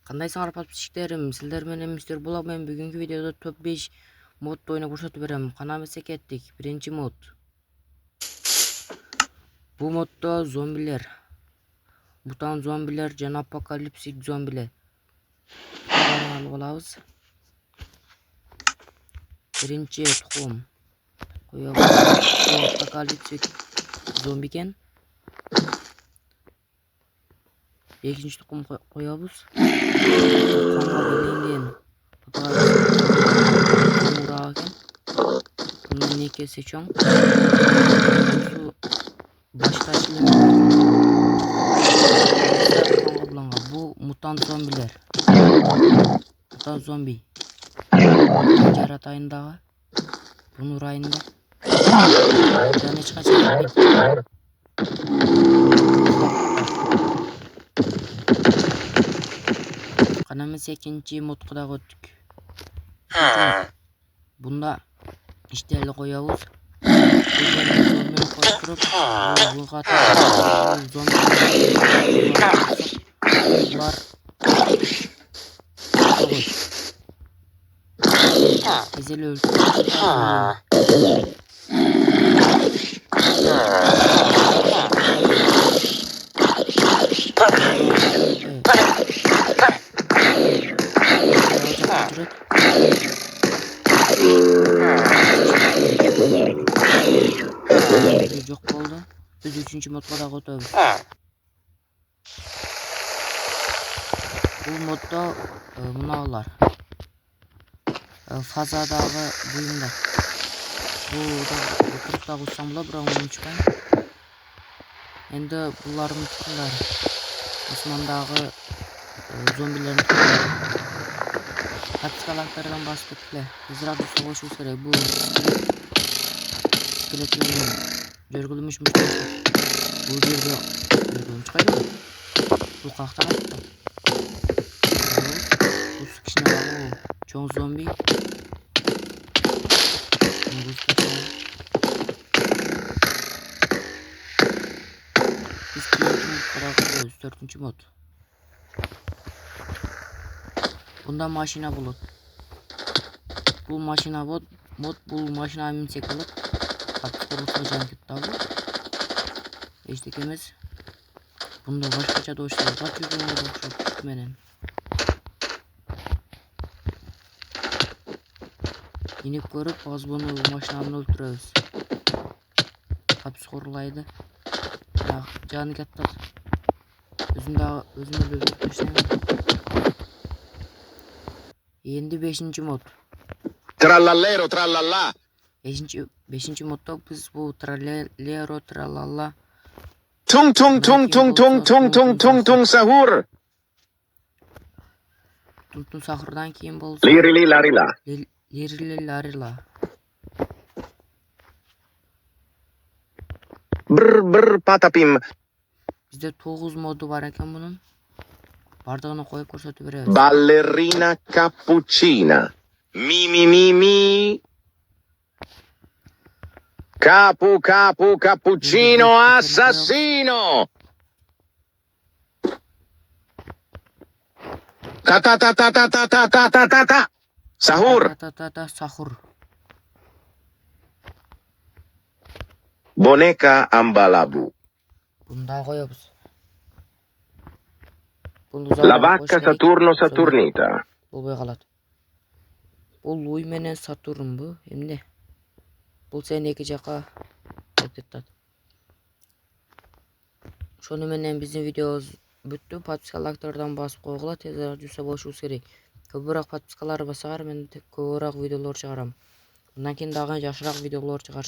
Кандайсыңар подписчиктерим, силер менен мистер Булак. Мен бүгүнкү видеодо топ 5 модду ойноп көрсөтүп берем. Канабызга кеттик. Биринчи мод. Бул моддо зомбилер, мутант зомбилер жана апокалипсик зомбилер алып алабыз. Биринчи тукум коебуз. Бул апокалипсик зомби экен. Экинчи тукум коебуз. Канга беленген мурак экен. Мунун некеси чоң. Башка бул мутант зомбилер. Мутант зомби. Жаратайын дагы. Буну урайында. Жана эч качан кетпейт. Кана эмес экинчи модко дагы өттүк. Бунда иштелди коебуз. Зомбини коюп туруп, булар тез эле жок болду. Биз үчүнчү модко дагы өтөбүз. Бул моддо мыналар фазадагы буюмдар. Бул да отуруп дагы уссам болот, бирок мен учпайм. Энди булардын тукумдары османдагы зомбилердин тукумдары. Капсалактардан басып кеткиле. Тезирээк соғушубуз керек. Бул скелеттердин жөргүлмүш муштар. Бул жерде чыкпайбы? Бул кактан атты. Бул кичине чоң зомби. Биз төртүнчү мод. Бунда машина болот. Бул машина мод, бул машина минсек болот. Катышкырылса жанып дагы. Эчтеке эмес. Бунда башкача да оштор бар жүргөнгө окшоп күч менен. Инип көрүп, азыр буну машинаны өлтүрөбүз. Капс курулайды. Жаны каттат. Өзүмдө өлтүрүштүм. Энди 5-нчи мод. Trallallero trallalla. 5-нчи моддо биз бул траллеро траллалла. Tung tung tung tung tung tung tung tung tung sahur. Тун сахурдан кийин болсо Lirili larila. Лирили ларила. Brr patapim. Бизде 9 моду бар экен мунун. Бардыгын коюп көрсөтүп беребиз. Ballerina cappuccina. Mi. Capu cappuccino assassino. Ta. Sahur. Sahur. Boneka ambalabu. Бунда коебуз. La vacca Saturno Saturnita. Болбой калат. Бул Луй менен Сатурн бу. Эмне? Бул сен эки жака кетет. Ошону менен биздин видеобуз бүттү. Подпискалардан басып койгула, тезирээк жүрсө болушубуз керек. Көбүрөөк подпискалар бассаңар мен көбүрөөк видеолор чыгарам. Мындан кийин дагы жакшыраак видеолор чыгарам.